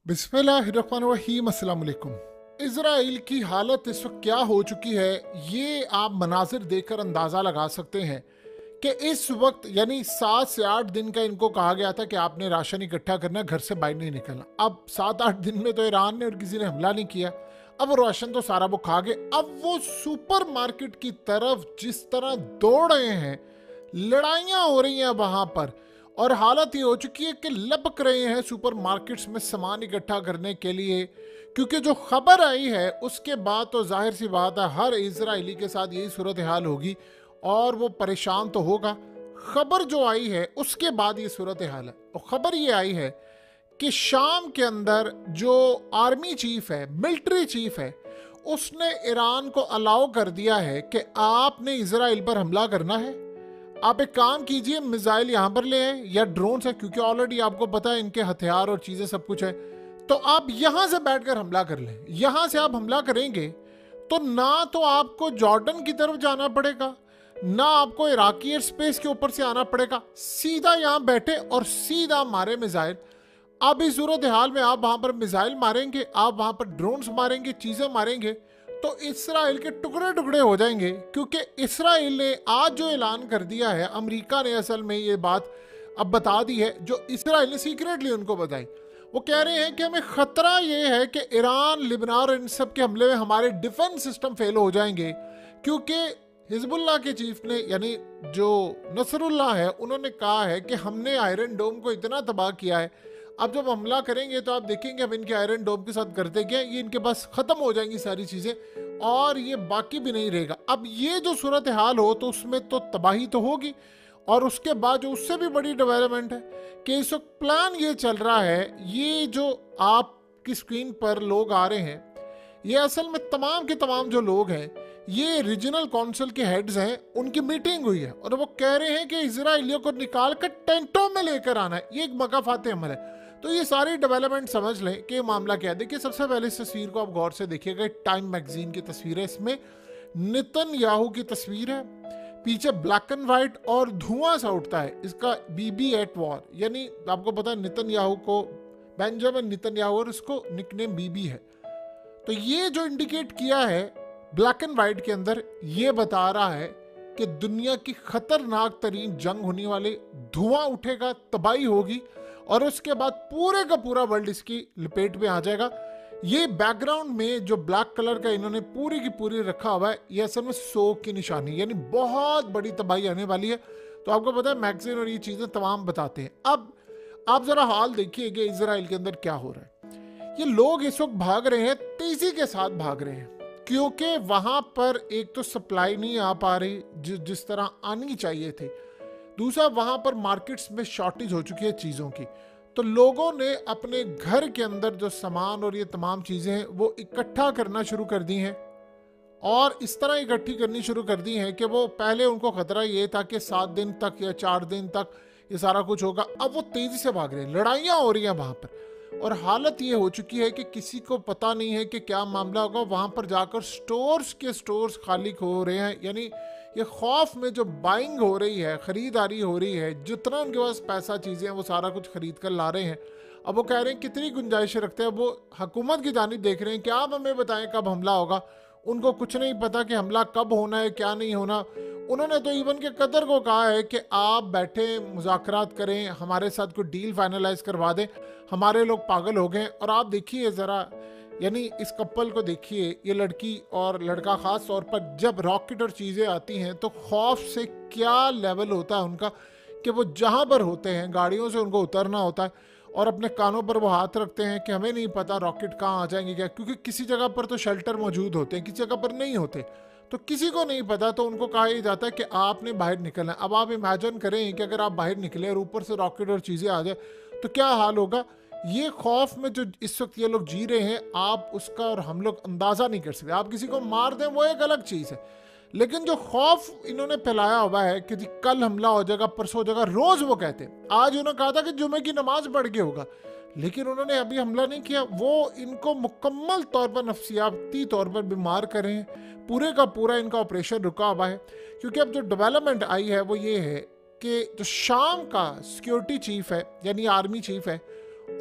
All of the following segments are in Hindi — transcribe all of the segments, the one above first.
बिस्मिल्लाहिर्रहमानिर्रहीम। अस्सलाम वालेकुम। इज़राइल की हालत इस वक्त क्या हो चुकी है, ये आप मनाजिर देखकर अंदाज़ा लगा सकते हैं कि इस वक्त यानी 7 से 8 दिन का इनको कहा गया था कि आपने राशन इकट्ठा करना, घर से बाहर नहीं निकलना। अब 7-8 दिन में तो ईरान ने और किसी ने हमला नहीं किया। अब वो राशन तो सारा वो खा गए। अब वो सुपर मार्केट की तरफ जिस तरह दौड़ रहे हैं, लड़ाइयाँ हो रही हैं वहाँ पर, और हालत ये हो चुकी है कि लपक रहे हैं सुपर मार्केट्स में सामान इकट्ठा करने के लिए। क्योंकि जो खबर आई है उसके बाद तो जाहिर सी बात है हर इजरायली के साथ यही सूरत हाल होगी और वो परेशान तो होगा। खबर जो आई है उसके बाद ये सूरत हाल है, और खबर ये आई है कि शाम के अंदर जो आर्मी चीफ है, मिलिट्री चीफ है, उसने ईरान को अलाउ कर दिया है कि आपने इजराइल पर हमला करना है। आप एक काम कीजिए, मिसाइल यहां पर ले आए या ड्रोन है, क्योंकि ऑलरेडी आपको पता है इनके हथियार और चीजें सब कुछ है, तो आप यहां से बैठकर हमला कर लें। यहां से आप हमला करेंगे तो ना तो आपको जॉर्डन की तरफ जाना पड़ेगा, ना आपको इराकी एयर स्पेस के ऊपर से आना पड़ेगा, सीधा यहां बैठे और सीधा मारे मिसाइल। अब इस सूरत हाल में आप वहां पर मिसाइल मारेंगे, आप वहां पर ड्रोन्स मारेंगे, चीजें मारेंगे, तो इसराइल के टुकड़े टुकड़े हो जाएंगे। क्योंकि इसराइल ने आज जो ऐलान कर दिया है, अमेरिका ने असल में ये बात अब बता दी है, जो इसराइल ने सीक्रेटली उनको बताई। वो कह रहे हैं कि हमें खतरा ये है कि ईरान, लिबनान और इन सब के हमले में हमारे डिफेंस सिस्टम फेल हो जाएंगे। क्योंकि हिजबुल्लाह के चीफ ने, यानी जो नसरुल्लाह है, उन्होंने कहा है कि हमने आयरन डोम को इतना तबाह किया है, अब जब हमला करेंगे तो आप देखेंगे हम इनके आयरन डोम के साथ करते क्या, ये इनके पास खत्म हो जाएंगी सारी चीजें और ये बाकी भी नहीं रहेगा। अब ये जो सूरत हाल हो तो उसमें तो तबाही तो होगी। और उसके बाद जो उससे भी बड़ी डेवलपमेंट है कि इस वक्त प्लान ये चल रहा है, ये जो आपकी स्क्रीन पर लोग आ रहे हैं, ये असल में तमाम के तमाम जो लोग हैं, ये रीजनल काउंसिल के हेड्स हैं, उनकी मीटिंग हुई है और वो कह रहे हैं कि इजराइलियों को निकाल कर टेंटों में लेकर आना है। ये एक मकाफात अमल है। तो ये सारी डेवलपमेंट समझ लें कि मामला क्या है। देखिए, सबसे पहले इस तस्वीर को आप गौर से देखिएगा, टाइम मैगजीन की तस्वीर है। इसमें नेतन्याहू की तस्वीर है, पीछे ब्लैक एंड व्हाइट और धुआं सा उठता है। इसका बीबी एट वॉर, यानी आपको पता है नेतन्याहू को बेंजामिन नेतन्याहू और उसको निकनेम बीबी है। तो ये जो इंडिकेट किया है ब्लैक एंड व्हाइट के अंदर, ये बता रहा है कि दुनिया की खतरनाक तरीन जंग होने वाली, धुआं उठेगा, तबाही होगी और उसके बाद पूरे का पूरा वर्ल्ड इसकी लपेट में आ जाएगा। ये बैकग्राउंड में जो ब्लैक कलर का इन्होंने पूरी की पूरी रखा हुआ है, ये असल में सोग की निशानी, यानी बहुत बड़ी तबाही आने वाली है। तो आपको पता है मैगजीन और ये चीजें तमाम बताते हैं। अब आप जरा हाल देखिए कि इजराइल के अंदर क्या हो रहा है। ये लोग इस वक्त भाग रहे हैं, तेजी के साथ भाग रहे हैं, क्योंकि वहां पर एक तो सप्लाई नहीं आ पा रही जिस तरह आनी चाहिए थी, दूसरा वहां पर मार्केट्स में शॉर्टेज हो चुकी है चीज़ों की। तो लोगों ने अपने घर के अंदर जो सामान और ये तमाम चीज़ें हैं वो इकट्ठा करना शुरू कर दी हैं, और इस तरह इकट्ठी करनी शुरू कर दी हैं कि वो पहले उनको खतरा ये था कि 7 दिन तक या 4 दिन तक ये सारा कुछ होगा। अब वो तेज़ी से भाग रहे हैं, लड़ाइयाँ हो रही हैं वहाँ पर, और हालत ये हो चुकी है कि किसी को पता नहीं है कि क्या मामला होगा। वहाँ पर जाकर स्टोर्स के स्टोर्स खाली हो रहे हैं, यानी ये खौफ में जो बाइंग हो रही है, ख़रीदारी हो रही है, जितना उनके पास पैसा चीज़ें हैं वो सारा कुछ ख़रीद कर ला रहे हैं। अब वो कह रहे हैं कितनी गुंजाइश रखते हैं, वो हुकूमत की जानिब देख रहे हैं कि आप हमें बताएं कब हमला होगा। उनको कुछ नहीं पता कि हमला कब होना है, क्या नहीं होना। उन्होंने तो इवन के कतर को कहा है कि आप बैठे मुज़ाकरात करें, हमारे साथ कोई डील फाइनलाइज करवा दें, हमारे लोग पागल हो गए। और आप देखिए ज़रा, यानी इस कपल को देखिए, ये लड़की और लड़का ख़ास तौर पर, जब रॉकेट और चीज़ें आती हैं तो खौफ से क्या लेवल होता है उनका कि वो जहाँ पर होते हैं गाड़ियों से उनको उतरना होता है और अपने कानों पर वो हाथ रखते हैं कि हमें नहीं पता रॉकेट कहाँ आ जाएंगे क्या, क्योंकि किसी जगह पर तो शेल्टर मौजूद होते हैं, किसी जगह पर नहीं होते, तो किसी को नहीं पता। तो उनको कहा ही जाता है कि आपने बाहर निकलना है। अब आप इमेजिन करें कि अगर आप बाहर निकले और ऊपर से रॉकेट और चीज़ें आ जाए तो क्या हाल होगा। ये खौफ में जो इस वक्त ये लोग जी रहे हैं, आप उसका और हम लोग अंदाज़ा नहीं कर सकते। आप किसी को मार दें वो एक अलग चीज़ है, लेकिन जो खौफ इन्होंने फैलाया हुआ है कि जी कल हमला हो जाएगा, परसों हो जाएगा, रोज़ वो कहते हैं। आज उन्होंने कहा था कि जुमे की नमाज पढ़ के होगा, लेकिन उन्होंने अभी हमला नहीं किया। वो इनको मुकम्मल तौर पर नफसियाती तौर पर बीमार कर रहे हैं। पूरे का पूरा इनका ऑपरेशन रुका हुआ है, क्योंकि अब जो डेवलपमेंट आई है वो ये है कि जो शाम का सिक्योरिटी चीफ है, यानी आर्मी चीफ है,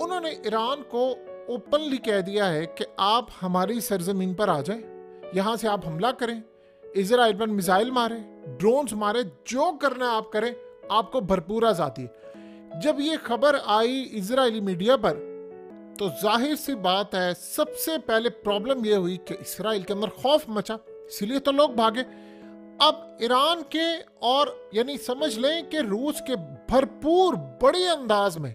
उन्होंने ईरान को ओपनली कह दिया है कि आप हमारी सरजमीन पर आ जाएं, यहाँ से आप हमला करें, इजराइल पर मिसाइल मारे, ड्रोन्स मारे, जो करना है आप करें, आपको भरपूर आज़ादी। जब ये खबर आई इजरायली मीडिया पर तो जाहिर सी बात है सबसे पहले प्रॉब्लम ये हुई कि इसराइल के अंदर खौफ मचा, इसीलिए तो लोग भागे। अब ईरान के और यानी समझ लें कि रूस के भरपूर बड़े अंदाज में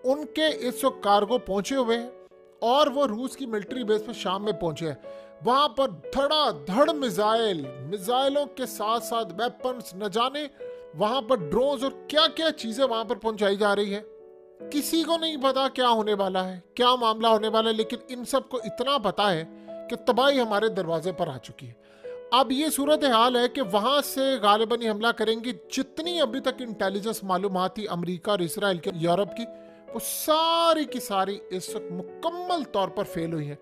उनके इस वक्त कार्गो पहुंचे हुए हैं और वो रूस की मिलिट्री बेस पर शाम में पहुंचे हैं। वहां पर धड़ाधड़ मिसाइलों के साथ साथ वेपन्स, न जाने वहां पर ड्रोन्स और क्या क्या चीजें वहां पर पहुंचाई जा रही है। किसी को नहीं पता क्या होने वाला है, क्या मामला होने वाला है, लेकिन इन सबको इतना पता है कि तबाही हमारे दरवाजे पर आ चुकी है। अब ये सूरत हाल है कि वहां से गालिबन ही हमला करेंगे। जितनी अभी तक इंटेलिजेंस मालूमात थी अमेरिका और इसराइल के, यूरोप की, वो सारी की सारी इस वक्त मुकम्मल तौर पर फेल हुई हैं।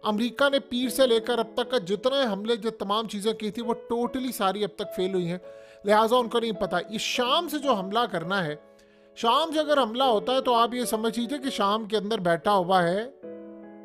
अमेरिका ने पीर से लेकर अब तक का जितने हमले, जो तमाम चीज़ें की थी, वो टोटली सारी अब तक फेल हुई हैं। लिहाजा उनको नहीं पता ये शाम से जो हमला करना है, शाम से अगर हमला होता है तो आप ये समझ लीजिए कि शाम के अंदर बैठा हुआ है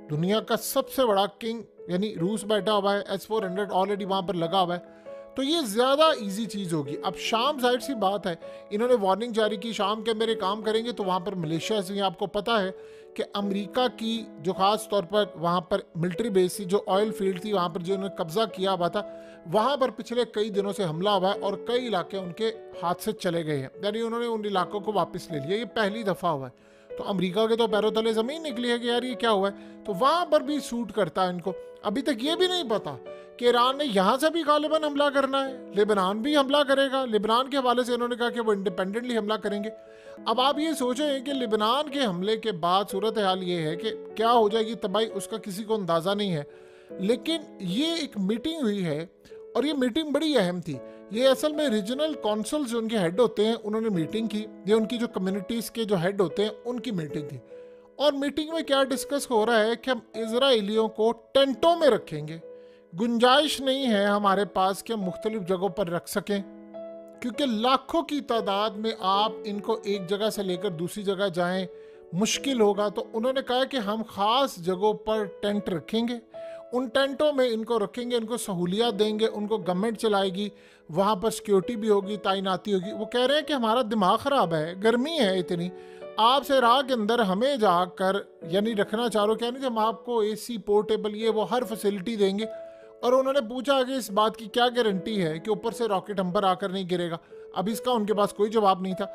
दुनिया का सबसे बड़ा किंग, यानी रूस बैठा हुआ है, S-400 ऑलरेडी वहां पर लगा हुआ है, तो ये ज़्यादा इजी चीज़ होगी। अब शाम जाहिर सी बात है, इन्होंने वार्निंग जारी की शाम के अंदर ये काम करेंगे तो वहाँ पर मलेशिया से, आपको पता है कि अमेरिका की जो ख़ास तौर पर वहाँ पर मिलिट्री बेस थी, जो ऑयल फील्ड थी, वहाँ पर जो उन्होंने कब्जा किया हुआ था, वहाँ पर पिछले कई दिनों से हमला हुआ है और कई इलाके उनके हाथ से चले गए हैं, यानी उन्होंने उन इलाकों को वापस ले लिया। ये पहली दफ़ा हुआ है। तो अमेरिका के तो पैरों तले ज़मीन निकली है कि यार ये क्या हुआ है, तो वहाँ पर भी सूट करता है इनको। अभी तक ये भी नहीं पता कि ईरान ने यहाँ से भी गालिबन हमला करना है, लेबनान भी हमला करेगा। लेबनान के हवाले से इन्होंने कहा कि वो इंडिपेंडेंटली हमला करेंगे। अब आप ये सोचें कि लेबनान के हमले के बाद सूरत हाल ये है कि क्या हो जाएगी तबाही, उसका किसी को अंदाज़ा नहीं है। लेकिन ये एक मीटिंग हुई है और ये मीटिंग बड़ी अहम थी। ये असल में रीजनल काउंसिल जो उनके हेड होते हैं उन्होंने मीटिंग की, ये उनकी जो कम्युनिटीज़ के जो हेड होते हैं उनकी मीटिंग थी। और मीटिंग में क्या डिस्कस हो रहा है कि हम इजराइलियों को टेंटों में रखेंगे, गुंजाइश नहीं है हमारे पास कि हम मुख्तलिफ जगहों पर रख सकें, क्योंकि लाखों की तादाद में आप इनको एक जगह से लेकर दूसरी जगह जाएं मुश्किल होगा। तो उन्होंने कहा कि हम ख़ास जगहों पर टेंट रखेंगे, उन टेंटों में इनको रखेंगे, इनको सहूलियत देंगे, उनको गवर्नमेंट चलाएगी, वहाँ पर सिक्योरिटी भी होगी, तैनाती होगी। वो कह रहे हैं कि हमारा दिमाग ख़राब है, गर्मी है इतनी, आप से राह के अंदर हमें जाकर यानी रखना चाह रहे हो, क्या नहीं, हम आपको AC पोर्टेबल ये वो हर फैसिलिटी देंगे। और उन्होंने पूछा कि इस बात की क्या गारंटी है कि ऊपर से रॉकेट हम पर आकर नहीं गिरेगा। अब इसका उनके पास कोई जवाब नहीं था।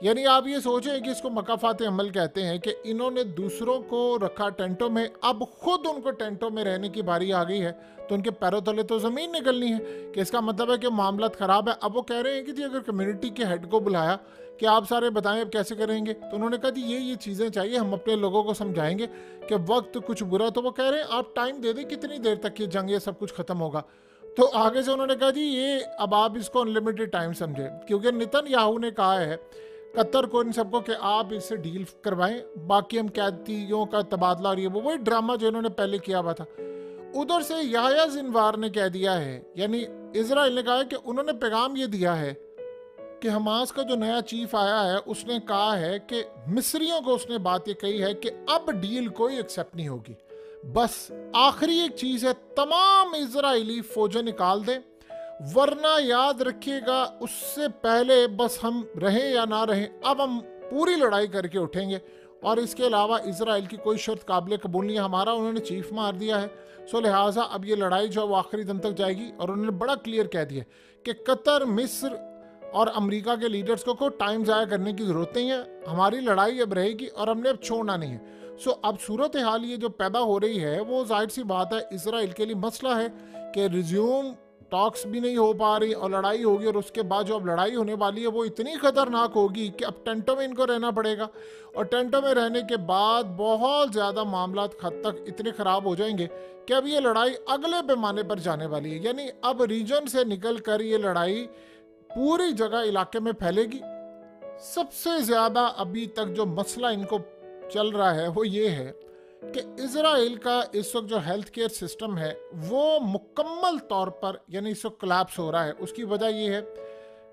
यानी आप ये सोचें कि इसको मकाफात अमल कहते हैं कि इन्होंने दूसरों को रखा टेंटों में, अब खुद उनको टेंटों में रहने की बारी आ गई है, तो उनके पैरों तले तो ज़मीन निकलनी है कि इसका मतलब है कि मामला ख़राब है। अब वो कह रहे हैं कि जी अगर कम्युनिटी के हेड को बुलाया कि आप सारे बताएं अब कैसे करेंगे, तो उन्होंने कहा जी ये चीज़ें चाहिए, हम अपने लोगों को समझाएंगे कि वक्त कुछ बुरा। तो वो कह रहे हैं आप टाइम दे दें, कितनी देर तक ये जंग ये सब कुछ ख़त्म होगा। तो आगे से उन्होंने कहा जी ये अब आप इसको अनलिमिटेड टाइम समझें, क्योंकि नेतन्याहू ने कहा है कतर को इन सबको कि आप इससे डील करवाएं, बाकी हम कैदियों का तबादला और ये वो वही ड्रामा जो इन्होंने पहले किया हुआ था। उधर से याह्या सिनवार ने कह दिया है, यानी इजराइल ने कहा है कि उन्होंने पैगाम ये दिया है कि हमास का जो नया चीफ आया है उसने कहा है कि मिस्रियों को उसने बात ये कही है कि अब डील कोई एक्सेप्ट नहीं होगी, बस आखिरी एक चीज़ है, तमाम इजरायली फौजें निकाल दें, वरना याद रखिएगा उससे पहले बस हम रहें या ना रहें, अब हम पूरी लड़ाई करके उठेंगे। और इसके अलावा इजराइल की कोई शर्त काबिल कबूल नहीं है हमारा, उन्होंने चीफ मार दिया है। सो लिहाजा अब ये लड़ाई जो वो आखिरी दिन तक जाएगी। और उन्होंने बड़ा क्लियर कह दिया कि कतर, मिस्र और अमेरिका के लीडर्स को टाइम ज़ाया करने की ज़रूरत नहीं है, हमारी लड़ाई अब रहेगी और हमने अब छोड़ना नहीं है। सो अब सूरत हाल ये जो पैदा हो रही है वो जाहिर सी बात है इजराइल के लिए मसला है कि रिज्यूम टॉक्स भी नहीं हो पा रही और लड़ाई होगी, और उसके बाद जो अब लड़ाई होने वाली है वो इतनी खतरनाक होगी कि अब टेंटों में इनको रहना पड़ेगा। और टेंटों में रहने के बाद बहुत ज़्यादा मामला हद तक इतने ख़राब हो जाएंगे कि अब ये लड़ाई अगले पैमाने पर जाने वाली है। यानी अब रीजन से निकल कर ये लड़ाई पूरी जगह इलाके में फैलेगी। सबसे ज़्यादा अभी तक जो मसला इनको चल रहा है वो ये है कि इजराइल का इस वक्त जो हेल्थ केयर सिस्टम है वो मुकम्मल तौर पर यानी इस वक्त कोलैप्स हो रहा है। उसकी वजह ये है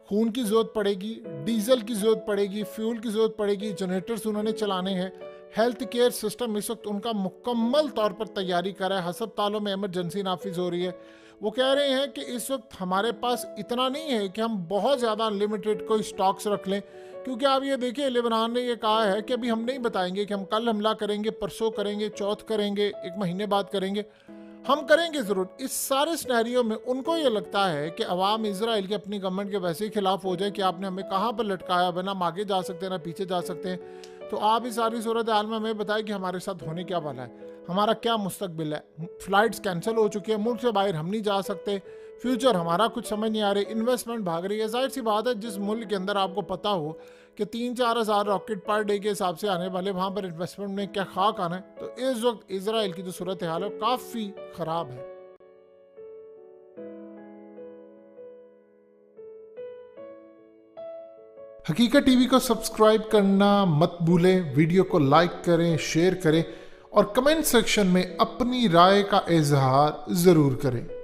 खून की ज़रूरत पड़ेगी, डीजल की ज़रूरत पड़ेगी, फ्यूल की ज़रूरत पड़ेगी, जनरेटर्स उन्होंने चलाने हैं, हेल्थ केयर सिस्टम इस वक्त उनका मुकम्मल तौर पर तैयारी कर रहा है। अस्पतालों में इमरजेंसी नाफिज हो रही है। वो कह रहे हैं कि इस वक्त हमारे पास इतना नहीं है कि हम बहुत ज़्यादा अनलिमिटेड कोई स्टॉक्स रख लें, क्योंकि आप ये देखिए लेबनान ने ये कहा है कि अभी हम नहीं बताएंगे कि हम कल हमला करेंगे, परसों करेंगे, चौथ करेंगे, एक महीने बाद करेंगे। हम करेंगे ज़रूर। इस सारे सिनेरियो में उनको ये लगता है कि अवाम इजराइल की अपनी गवर्नमेंट के वैसे ही खिलाफ हो जाए कि आपने हमें कहाँ पर लटकाया, बिना हम आगे जा सकते हैं ना पीछे जा सकते हैं। तो आप इस सारी सूरत हाल में हमें बताएं कि हमारे साथ होने क्या वाला है, हमारा क्या मुस्तकबिल है। फ्लाइट्स कैंसिल हो चुकी है, मुल्क से बाहर हम नहीं जा सकते, फ्यूचर हमारा कुछ समझ नहीं आ रही, इन्वेस्टमेंट भाग रही है। जाहिर सी बात है, जिस मुल्क के अंदर आपको पता हो कि 3-4 हज़ार रॉकेट पर डे के हिसाब से आने वाले, वहाँ पर इन्वेस्टमेंट में क्या खाक आना है। तो इस वक्त इसराइल की जो सूरत हाल है काफ़ी ख़राब है। हकीकत टीवी को सब्सक्राइब करना मत भूलें, वीडियो को लाइक करें, शेयर करें और कमेंट सेक्शन में अपनी राय का इजहार ज़रूर करें।